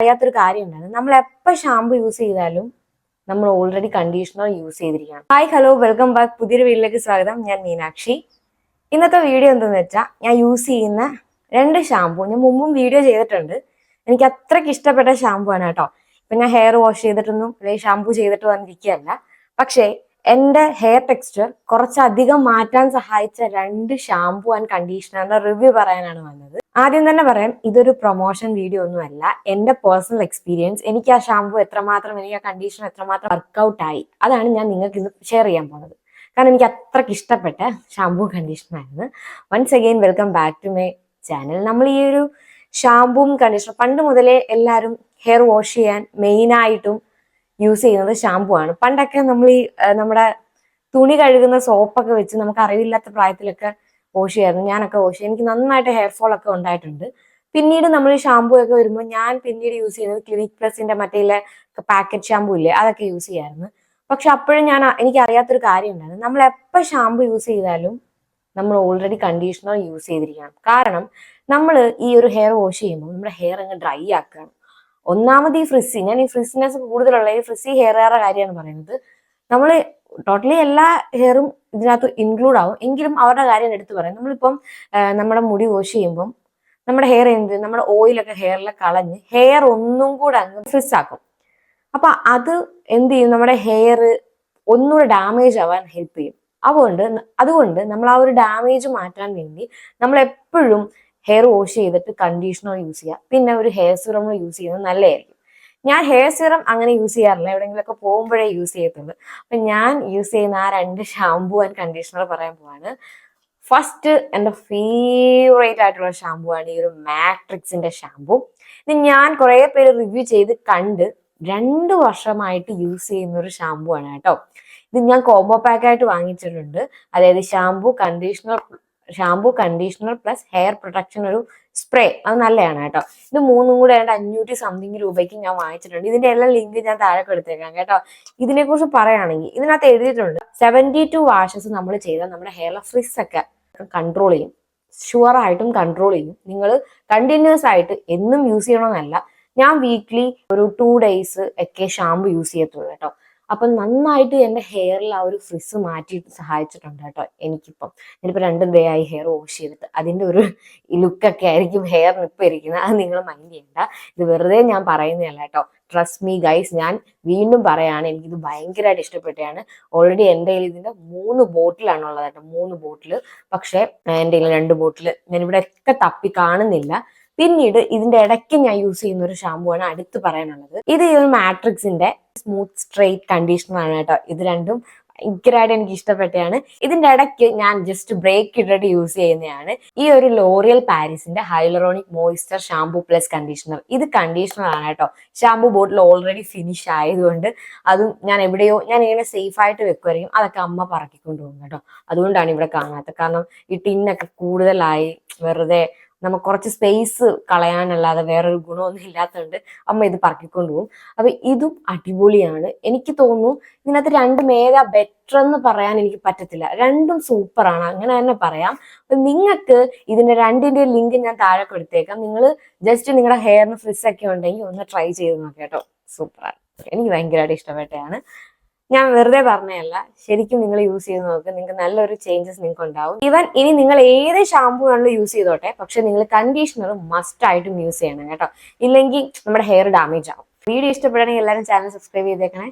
അറിയാത്തൊരു കാര്യം ഉണ്ടായിരുന്നു. നമ്മൾ എപ്പോൾ ഷാമ്പു യൂസ് ചെയ്താലും നമ്മൾ ഓൾറെഡി കണ്ടീഷണർ യൂസ് ചെയ്തിരിക്കണം. ഹായ് ഹലോ വെൽക്കം ബാക്ക്, പുതിയൊരു വീഡിയോയിലേക്ക് സ്വാഗതം. ഞാൻ മീനാക്ഷി. ഇന്നത്തെ വീഡിയോ എന്തെന്ന് വെച്ചാൽ ഞാൻ യൂസ് ചെയ്യുന്ന 2 ഷാമ്പു ഞാൻ മുമ്പും വീഡിയോ ചെയ്തിട്ടുണ്ട്. എനിക്ക് അത്രയ്ക്ക് ഇഷ്ടപ്പെട്ട ഷാമ്പു ആണ് കേട്ടോ. ഇപ്പൊ ഞാൻ ഹെയർ വാഷ് ചെയ്തിട്ടൊന്നും അല്ലെങ്കിൽ ഷാമ്പു ചെയ്തിട്ട് വന്നിരിക്കുകയല്ല. പക്ഷേ എന്റെ ഹെയർ ടെക്സ്ചർ കുറച്ചധികം മാറ്റാൻ സഹായിച്ച 2 ഷാമ്പു ആൻഡ് കണ്ടീഷണറിന്റെ റിവ്യൂ പറയാനാണ് വന്നത്. ആദ്യം തന്നെ പറയാം, ഇതൊരു പ്രൊമോഷൻ വീഡിയോ ഒന്നും അല്ല. എന്റെ പേഴ്സണൽ എക്സ്പീരിയൻസ്, എനിക്ക് ആ ഷാമ്പു എത്രമാത്രം, എനിക്ക് ആ കണ്ടീഷണർ എത്രമാത്രം വർക്ക്ഔട്ട് ആയി, അതാണ് ഞാൻ നിങ്ങൾക്ക് ഇന്ന് ഷെയർ ചെയ്യാൻ പോകുന്നത്. കാരണം എനിക്ക് അത്രയ്ക്ക് ഇഷ്ടപ്പെട്ട ഷാമ്പു കണ്ടീഷണർ ആയിരുന്നു. Once again welcome back to my channel. നമ്മൾ ഈ ഒരു ഷാമ്പുവും കണ്ടീഷണർ പണ്ട് മുതലേ എല്ലാവരും ഹെയർ വാഷ് ചെയ്യാൻ മെയിനായിട്ടും യൂസ് ചെയ്യുന്നത് ഷാമ്പു ആണ്. പണ്ടൊക്കെ നമ്മൾ ഈ നമ്മുടെ തുണി കഴുകുന്ന സോപ്പൊക്കെ വെച്ച് നമുക്ക് അറിവില്ലാത്ത പ്രായത്തിലൊക്കെ വാഷ് ചെയ്യായിരുന്നു. ഞാനൊക്കെ വാഷ് ചെയ്യും. എനിക്ക് നന്നായിട്ട് ഹെയർ ഫോൾ ഒക്കെ ഉണ്ടായിട്ടുണ്ട്. പിന്നീട് നമ്മൾ ഈ ഷാമ്പു ഒക്കെ വരുമ്പോൾ ഞാൻ പിന്നീട് യൂസ് ചെയ്യുന്നത് ക്ലിനിക് പ്ലസിന്റെ മറ്റേ പാക്കറ്റ് ഷാമ്പു ഇല്ലേ, അതൊക്കെ യൂസ് ചെയ്യായിരുന്നു. പക്ഷെ അപ്പോഴും എനിക്ക് അറിയാത്തൊരു കാര്യം ഉണ്ടായിരുന്നു. നമ്മൾ എപ്പോൾ ഷാമ്പു യൂസ് ചെയ്താലും നമ്മൾ ഓൾറെഡി കണ്ടീഷണർ യൂസ് ചെയ്തിരിക്കണം. കാരണം നമ്മൾ ഈ ഒരു ഹെയർ വാഷ് ചെയ്യുമ്പോൾ നമ്മുടെ ഹെയർ അങ്ങ് ഡ്രൈ ആക്കുകയാണ്. ഒന്നാമത് ഈ ഞാൻ ഈ ഫ്രിസിനെസ് കൂടുതലുള്ള ഈ ഫ്രിസി ഹെയറുകാരുടെ കാര്യമാണ് പറയുന്നത്. നമ്മൾ ടോട്ടലി എല്ലാ ഹെയറും ഇതിനകത്ത് ഇൻക്ലൂഡ് ആവും, എങ്കിലും അവരുടെ കാര്യം എടുത്ത് പറയാം. നമ്മളിപ്പം നമ്മുടെ മുടി വാഷ് ചെയ്യുമ്പം നമ്മുടെ ഹെയർ നമ്മുടെ ഓയിലൊക്കെ ഹെയറിൽ കളഞ്ഞ് ഹെയർ ഒന്നും കൂടെ അങ്ങ് ഫ്രിസ് ആക്കും. അപ്പൊ അത് എന്ത് ചെയ്യും, നമ്മുടെ ഹെയർ ഒന്നുകൂടെ ഡാമേജ് ആവാൻ ഹെൽപ്പ് ചെയ്യും. അതുകൊണ്ട് നമ്മൾ ആ ഒരു ഡാമേജ് മാറ്റാൻ വേണ്ടി നമ്മൾ എപ്പോഴും ഹെയർ വാഷ് ചെയ്തിട്ട് കണ്ടീഷണർ യൂസ് ചെയ്യുക. പിന്നെ ഒരു ഹെയർ സിറം യൂസ് ചെയ്യുന്നത് നല്ലതായിരിക്കും. ഞാൻ ഹെയർ സിറം അങ്ങനെ യൂസ് ചെയ്യാറില്ല, എവിടെയെങ്കിലുമൊക്കെ പോകുമ്പോഴേ യൂസ് ചെയ്യത്തുള്ളൂ. അപ്പൊ ഞാൻ യൂസ് ചെയ്യുന്ന ആ 2 ഷാമ്പു ആൻഡ് കണ്ടീഷണർ പറയാൻ പോവാണ്. ഫസ്റ്റ് എൻ്റെ ഫേവറേറ്റ് ആയിട്ടുള്ള ഷാമ്പു ആണ് ഈ ഒരു മാട്രിക്സിന്റെ ഷാമ്പു. ഇത് ഞാൻ കുറെ പേര് റിവ്യൂ ചെയ്ത് കണ്ട് 2 വർഷമായിട്ട് യൂസ് ചെയ്യുന്ന ഒരു ഷാമ്പു ആണ് കേട്ടോ. ഇത് ഞാൻ കോംബോ പാക്ക് ആയിട്ട് വാങ്ങിച്ചിട്ടുണ്ട്. അതായത് shampoo conditioner plus hair protection ഒരു സ്പ്രേ, അത് നല്ലതാണ് കേട്ടോ. ഇത് 3ഉം കൂടെ 500 സംതിങ് രൂപയ്ക്ക് ഞാൻ വാങ്ങിച്ചിട്ടുണ്ട്. ഇതിന്റെ എല്ലാം ലിങ്ക് ഞാൻ താഴെ കൊടുത്തേക്കാം കേട്ടോ. ഇതിനെ കുറിച്ച് പറയുകയാണെങ്കിൽ ഇതിനകത്ത് എഴുതിയിട്ടുണ്ട് 72 വാഷസ് നമ്മൾ ചെയ്താൽ നമ്മുടെ ഹെയറിലെ ഫ്രിസ് ഒക്കെ കൺട്രോൾ ചെയ്യും, ഷുവർ ആയിട്ടും കൺട്രോൾ ചെയ്യും. നിങ്ങൾ കണ്ടിന്യൂസ് ആയിട്ട് എന്നും യൂസ് ചെയ്യണമെന്നല്ല. ഞാൻ വീക്ക്ലി ഒരു 2 ഡേയ്സ് ഒക്കെ ഷാമ്പു യൂസ് ചെയ്യത്തുള്ളൂ കേട്ടോ. അപ്പൊ നന്നായിട്ട് എൻ്റെ ഹെയറിൽ ആ ഒരു ഫ്രിസ് മാറ്റിയിട്ട് സഹായിച്ചിട്ടുണ്ട് കേട്ടോ. ഞാനിപ്പോൾ 2 ഡേ ആയി ഹെയർ വാഷ് ചെയ്തിട്ട്. അതിന്റെ ഒരു ലുക്കൊക്കെ ആയിരിക്കും ഹെയറിന് ഇപ്പൊ ഇരിക്കുന്നത്, അത് നിങ്ങൾ മൈൻഡ് ചെയ്യണ്ട. ഇത് വെറുതെ ഞാൻ പറയുന്നതല്ല കേട്ടോ. ട്രസ്റ്റ് മീ ഗൈസ്, ഞാൻ വീണ്ടും പറയാണ്, എനിക്കിത് ഭയങ്കരമായിട്ട് ഇഷ്ടപ്പെട്ടാണ്. ഓൾറെഡി എൻ്റെ കയ്യിൽ ഇതിന്റെ 3 ബോട്ടിലാണുള്ളത് കേട്ടോ, 3 ബോട്ടിൽ. പക്ഷെ എൻ്റെ കയ്യിൽ 2 ബോട്ടിൽ ഞാൻ ഇവിടെ ഒക്കെ തപ്പി കാണുന്നില്ല. പിന്നീട് ഇതിന്റെ ഇടയ്ക്ക് ഞാൻ യൂസ് ചെയ്യുന്ന ഒരു ഷാമ്പു ആണ് അടുത്ത് പറയാനുള്ളത്. ഇത് ഈ ഒരു മാട്രിക്സിന്റെ സ്മൂത്ത് സ്ട്രെയിറ്റ് കണ്ടീഷണർ ആണ് കേട്ടോ. ഇത് രണ്ടും ഭയങ്കരമായിട്ട് എനിക്ക് ഇഷ്ടപ്പെട്ടാണ്. ഇതിന്റെ ഇടയ്ക്ക് ഞാൻ ജസ്റ്റ് ബ്രേക്ക് ഇട്ടിട്ട് യൂസ് ചെയ്യുന്നതാണ് ഈ ഒരു ലോറിയൽ പാരീസിന്റെ hyaluronic moisture shampoo plus conditioner. ഇത് കണ്ടീഷണർ ആണ് കേട്ടോ. ഷാമ്പു ബോട്ടിൽ ഓൾറെഡി ഫിനിഷ് ആയതുകൊണ്ട് അതും ഞാൻ ഇങ്ങനെ സേഫ് ആയിട്ട് വെക്കുമായിരിക്കും. അതൊക്കെ അമ്മ പറക്കിക്കൊണ്ട് പോകും കേട്ടോ. അതുകൊണ്ടാണ് ഇവിടെ കാണാത്തത്. കാരണം ഈ ടിന്നൊക്കെ കൂടുതലായി വെറുതെ നമുക്ക് കുറച്ച് സ്പേസ് കളയാനല്ലാതെ വേറൊരു ഗുണമൊന്നും ഇല്ലാത്തതുകൊണ്ട് അമ്മ ഇത് പറക്കിക്കൊണ്ട് പോകും. അപ്പൊ ഇതും അടിപൊളിയാണ്. എനിക്ക് തോന്നുന്നു ഇതിനകത്ത് 2 ഏതാ ബെറ്റർ എന്ന് പറയാൻ എനിക്ക് പറ്റത്തില്ല. 2ഉം സൂപ്പറാണ്, അങ്ങനെ തന്നെ പറയാം. അപ്പൊ നിങ്ങൾക്ക് ഇതിന്റെ 2ന്റെ ലിങ്ക് ഞാൻ താഴെ കൊടുത്തേക്കാം. നിങ്ങൾ ജസ്റ്റ് നിങ്ങളുടെ ഹെയറിന് ഫ്രിസ് ഒക്കെ ഉണ്ടെങ്കിൽ ഒന്ന് ട്രൈ ചെയ്ത് നോക്കാം കേട്ടോ. സൂപ്പറാണ്, എനിക്ക് ഭയങ്കരമായിട്ട് ഇഷ്ടപ്പെട്ടാണ്. ഞാൻ വെറുതെ പറഞ്ഞതല്ല, ശരിക്കും നിങ്ങൾ യൂസ് ചെയ്ത് നോക്കുക. നിങ്ങൾക്ക് നല്ലൊരു ചേഞ്ചസ് നിങ്ങൾക്ക് ഉണ്ടാവും. ഈവൻ ഇനി നിങ്ങൾ ഏത് ഷാമ്പു ആണല്ലോ യൂസ് ചെയ്തോട്ടെ, പക്ഷെ നിങ്ങൾ കണ്ടീഷണർ മസ്റ്റ് ആയിട്ടും യൂസ് ചെയ്യണം കേട്ടോ. ഇല്ലെങ്കിൽ നമ്മുടെ ഹെയർ ഡാമേജ് ആവും. വീഡിയോ ഇഷ്ടപ്പെടുകയാണെങ്കിൽ എല്ലാവരും ചാനൽ സബ്സ്ക്രൈബ് ചെയ്തേക്കണേ.